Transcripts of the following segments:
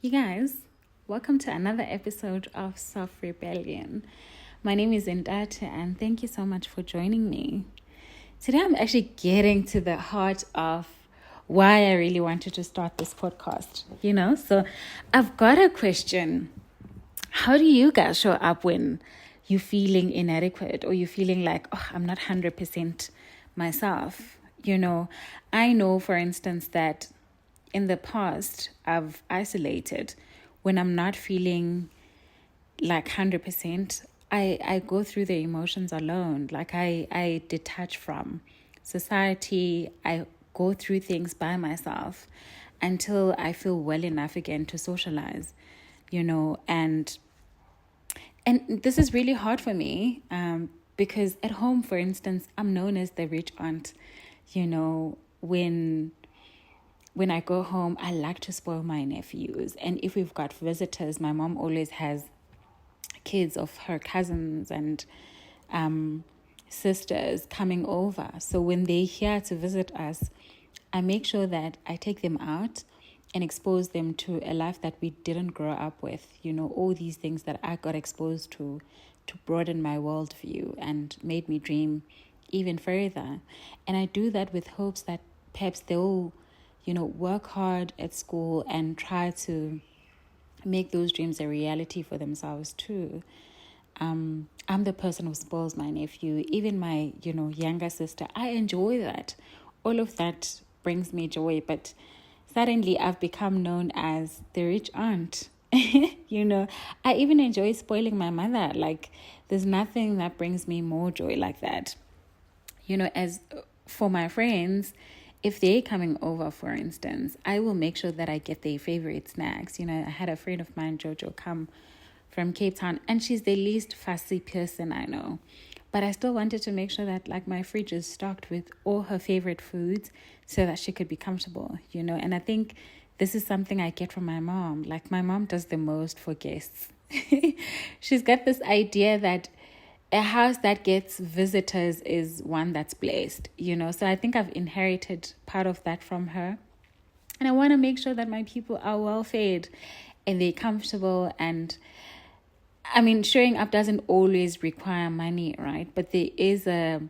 You guys, welcome to another episode of Self Rebellion. My name is Indate, and thank you so much for joining me. Today, I'm actually getting to the heart of why I really wanted to start this podcast. So I've got a question. How do you guys show up when you're feeling inadequate or you're feeling like, oh, I'm not 100% myself? I know, for instance, that in the past, I've isolated when I'm not feeling like 100%. I go through the emotions alone. Like I detach from society. I go through things by myself until I feel well enough again to socialize, and this is really hard for me because at home, for instance, I'm known as the rich aunt. When I go home, I like to spoil my nephews. And if we've got visitors, my mom always has kids of her cousins and sisters coming over. So when they're here to visit us, I make sure that I take them out and expose them to a life that we didn't grow up with. All these things that I got exposed to broaden my worldview and made me dream even further. And I do that with hopes that perhaps they'll work hard at school and try to make those dreams a reality for themselves too. I'm the person who spoils my nephew, even my, younger sister. I enjoy that. All of that brings me joy, but suddenly I've become known as the rich aunt. I even enjoy spoiling my mother. Like, there's nothing that brings me more joy like that. As for my friends, if they're coming over, for instance, I will make sure that I get their favorite snacks. I had a friend of mine, Jojo, come from Cape Town, and she's the least fussy person I know. But I still wanted to make sure that my fridge is stocked with all her favorite foods so that she could be comfortable, And I think this is something I get from my mom. Like, my mom does the most for guests. She's got this idea that a house that gets visitors is one that's blessed, So I think I've inherited part of that from her. And I want to make sure that my people are well fed and they're comfortable. And I mean, showing up doesn't always require money, right? But there is a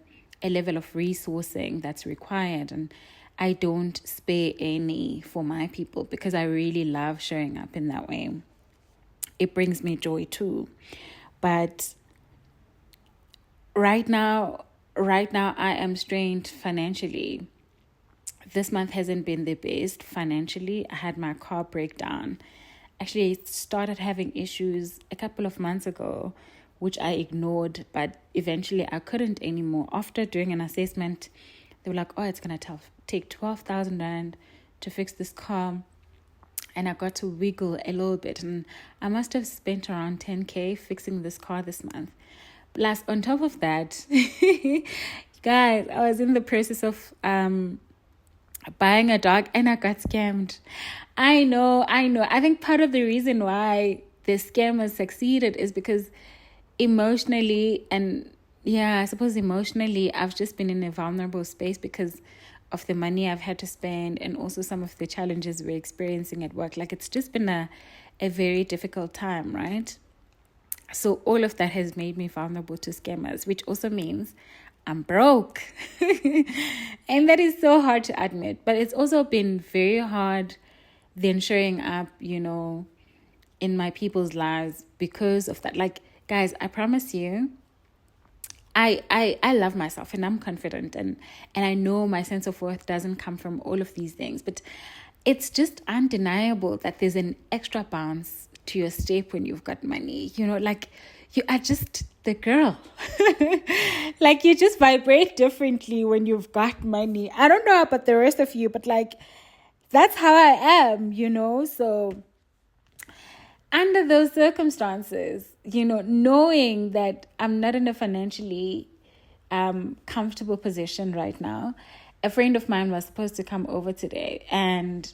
level of resourcing that's required. And I don't spare any for my people because I really love showing up in that way. It brings me joy too. But Right now, I am strained financially. This month hasn't been the best financially. I had my car break down. Actually, I started having issues a couple of months ago, which I ignored, but eventually I couldn't anymore. After doing an assessment, they were like, oh, it's going to take 12,000 Rand to fix this car. And I got to wiggle a little bit. And I must have spent around 10K fixing this car this month. Plus, on top of that, guys, I was in the process of buying a dog and I got scammed. I know. I think part of the reason why the scam has succeeded is because emotionally, I've just been in a vulnerable space because of the money I've had to spend and also some of the challenges we're experiencing at work. Like, it's just been a very difficult time, right? So all of that has made me vulnerable to scammers, which also means I'm broke. And that is so hard to admit. But it's also been very hard then showing up, in my people's lives because of that. Like, guys, I promise you, I love myself and I'm confident and I know my sense of worth doesn't come from all of these things. But it's just undeniable that there's an extra bounce to your step when you've got money. Like, you are just the girl. Like, you just vibrate differently when you've got money. I don't know about the rest of you, but that's how I am, So under those circumstances, knowing that I'm not in a financially comfortable position right now, a friend of mine was supposed to come over today, and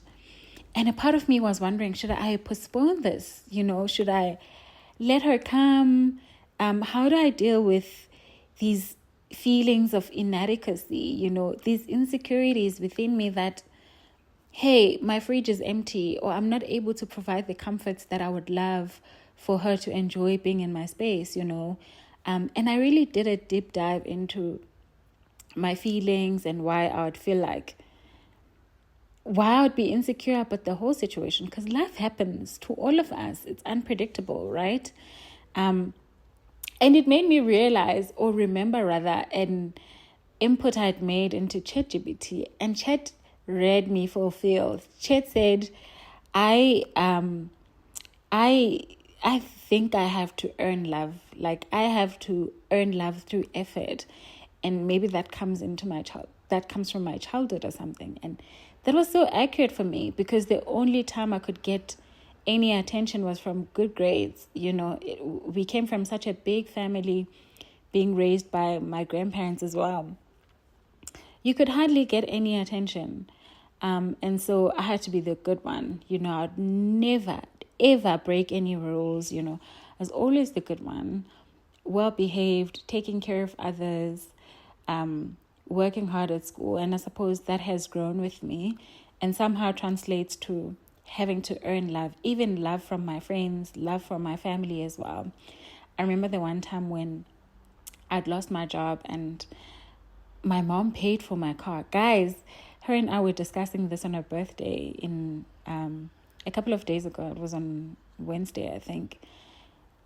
a part of me was wondering, should I postpone this? Should I let her come? How do I deal with these feelings of inadequacy, these insecurities within me that hey, my fridge is empty, or I'm not able to provide the comforts that I would love for her to enjoy being in my space, you know. And I really did a deep dive into my feelings and why I would be insecure about the whole situation, because life happens to all of us. It's unpredictable, right? And it made me realize, or remember rather, an input I'd made into ChatGPT, and Chat read me fulfilled. Chat said, I I think I have to earn love. Like, I have to earn love through effort, and maybe that comes from my childhood or something. And that was so accurate for me, because the only time I could get any attention was from good grades. You know, we came from such a big family, being raised by my grandparents as well. You could hardly get any attention. And so I had to be the good one. You know, I'd never, ever break any rules. You know, I was always the good one, well behaved, taking care of others, working hard at school. And I suppose that has grown with me and somehow translates to having to earn love, even love from my friends, love from my family as well. I remember the one time when I'd lost my job and my mom paid for my car. Guys, her and I were discussing this on her birthday in a couple of days ago. It was on Wednesday, I think.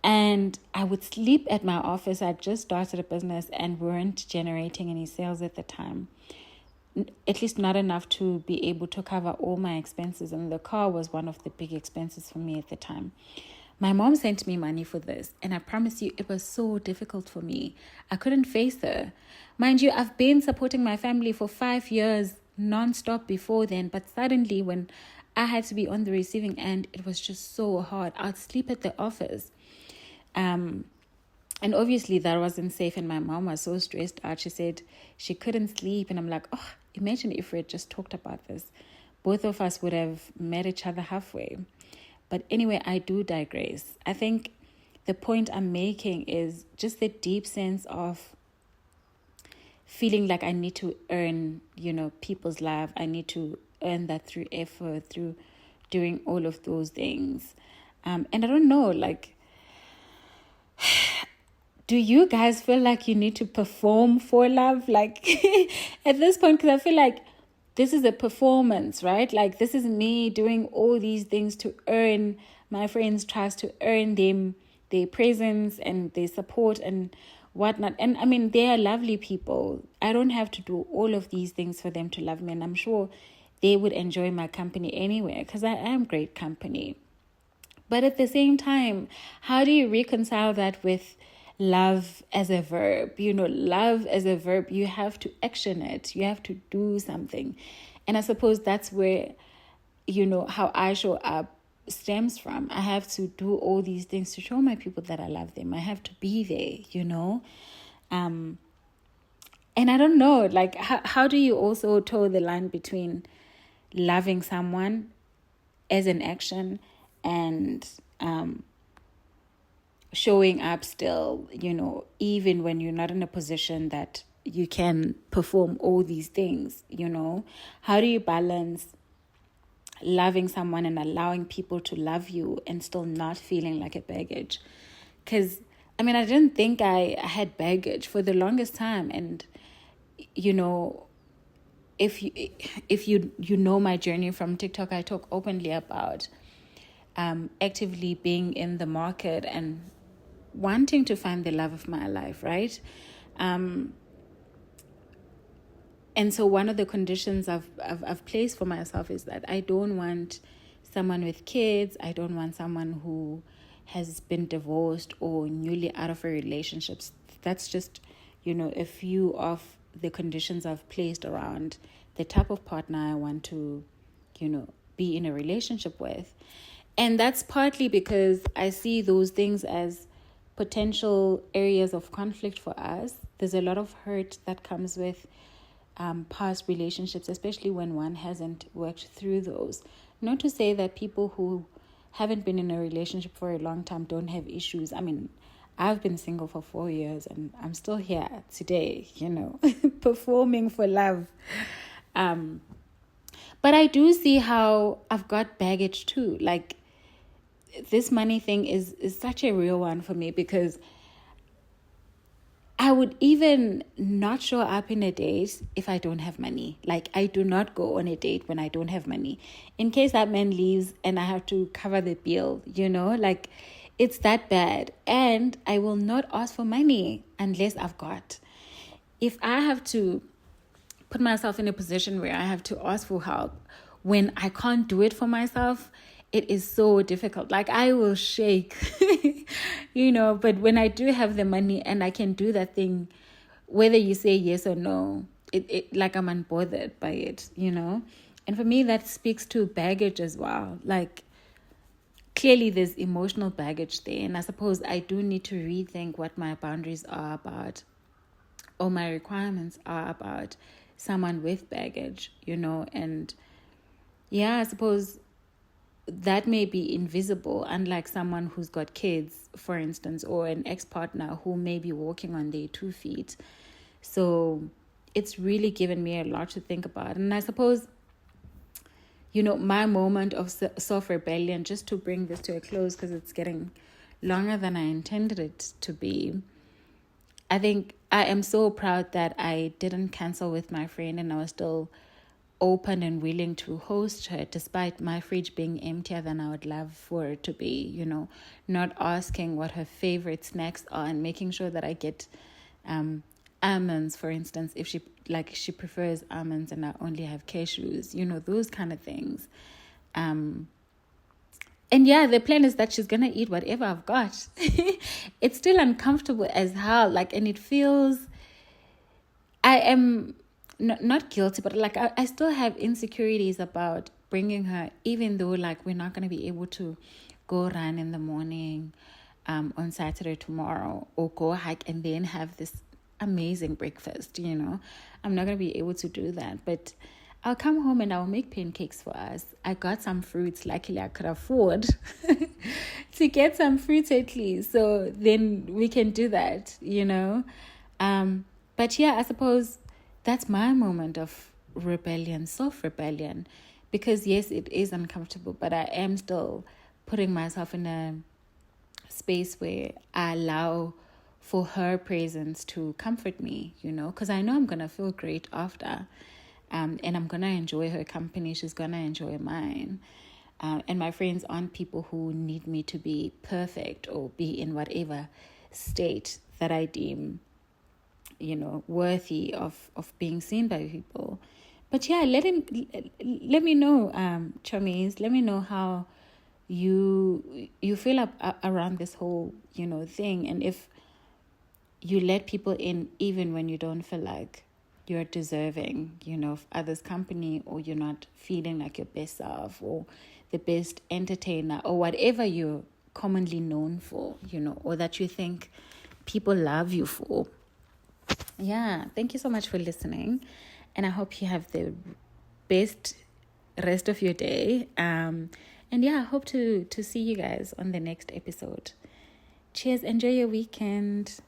And I would sleep at my office. I'd just started a business and weren't generating any sales at the time. At least not enough to be able to cover all my expenses. And the car was one of the big expenses for me at the time. My mom sent me money for this, and I promise you, it was so difficult for me. I couldn't face her. Mind you, I've been supporting my family for 5 years non-stop before then, but suddenly when I had to be on the receiving end, it was just so hard. I'd sleep at the office. And obviously that wasn't safe, and my mom was so stressed out. She said she couldn't sleep, and I'm like, oh, imagine if we had just talked about this. Both of us would have met each other halfway. But anyway, I do digress. I think the point I'm making is just the deep sense of feeling like I need to earn, you know, people's love. I need to earn that through effort, through doing all of those things. And I don't know, like, do you guys feel like you need to perform for love? Like, at this point, because I feel like this is a performance, right? Like, this is me doing all these things to earn my friends' trust, to earn them their presence and their support and whatnot. And I mean, they are lovely people. I don't have to do all of these things for them to love me. And I'm sure they would enjoy my company anyway, because I am great company. But at the same time, how do you reconcile that with love as a verb? You know, love as a verb, you have to action it. You have to do something. And I suppose that's where, you know, how I show up stems from. I have to do all these things to show my people that I love them. I have to be there, you know. And I don't know, like, how do you also toe the line between loving someone as an action and showing up still, you know, even when you're not in a position that you can perform all these things, you know? How do you balance loving someone and allowing people to love you and still not feeling like a baggage? Because, I mean, I didn't think I had baggage for the longest time. And, you know, if you know my journey from TikTok, I talk openly about actively being in the market and wanting to find the love of my life, right? And so one of the conditions I've placed for myself is that I don't want someone with kids. I don't want someone who has been divorced or newly out of a relationship. That's just, you know, a few of the conditions I've placed around the type of partner I want to, you know, be in a relationship with. And that's partly because I see those things as potential areas of conflict for us. There's a lot of hurt that comes with past relationships, especially when one hasn't worked through those. Not to say that people who haven't been in a relationship for a long time don't have issues. I mean, I've been single for 4 years and I'm still here today, you know, performing for love. But But I do see how I've got baggage too. Like, this money thing is such a real one for me, because I would even not show up in a date if I don't have money. Like, I do not go on a date when I don't have money, in case that man leaves and I have to cover the bill, like, it's that bad. And I will not ask for money unless I've got. If I have to put myself in a position where I have to ask for help when I can't do it for myself, it is so difficult. Like, I will shake, but when I do have the money and I can do that thing, whether you say yes or no, it like, I'm unbothered by it, And for me, that speaks to baggage as well. Like, clearly there's emotional baggage there. And I suppose I do need to rethink what my boundaries are about, or my requirements are about someone with baggage, and yeah, I suppose that may be invisible, unlike someone who's got kids, for instance, or an ex-partner who may be walking on their 2 feet. So it's really given me a lot to think about. And I suppose, my moment of self-rebellion, just to bring this to a close, because it's getting longer than I intended it to be, I think I am so proud that I didn't cancel with my friend, and I was still open and willing to host her, despite my fridge being emptier than I would love for it to be, not asking what her favorite snacks are, and making sure that I get almonds, for instance, if she prefers almonds and I only have cashews, those kind of things. And yeah, the plan is that she's gonna eat whatever I've got. It's still uncomfortable as hell, and it feels, I am not guilty, but I still have insecurities about bringing her, even though we're not going to be able to go run in the morning on Saturday tomorrow, or go hike and then have this amazing breakfast. I'm not going to be able to do that, but I'll come home and I'll make pancakes for us. I got some fruits. Luckily, I could afford to get some fruits at least, so then we can do that. But yeah, I suppose that's my moment of rebellion, self-rebellion, because yes, it is uncomfortable, but I am still putting myself in a space where I allow for her presence to comfort me, because I know I'm going to feel great after, and I'm going to enjoy her company. She's going to enjoy mine. And my friends aren't people who need me to be perfect or be in whatever state that I deem worthy of being seen by people. But yeah, let me know, Chummies, let me know how you feel around this whole thing, and if you let people in even when you don't feel like you're deserving of others' company, or you're not feeling like your best self, or the best entertainer, or whatever you're commonly known for, or that you think people love you for. Yeah, thank you so much for listening, and I hope you have the best rest of your day. And yeah, I hope to see you guys on the next episode. Cheers, enjoy your weekend.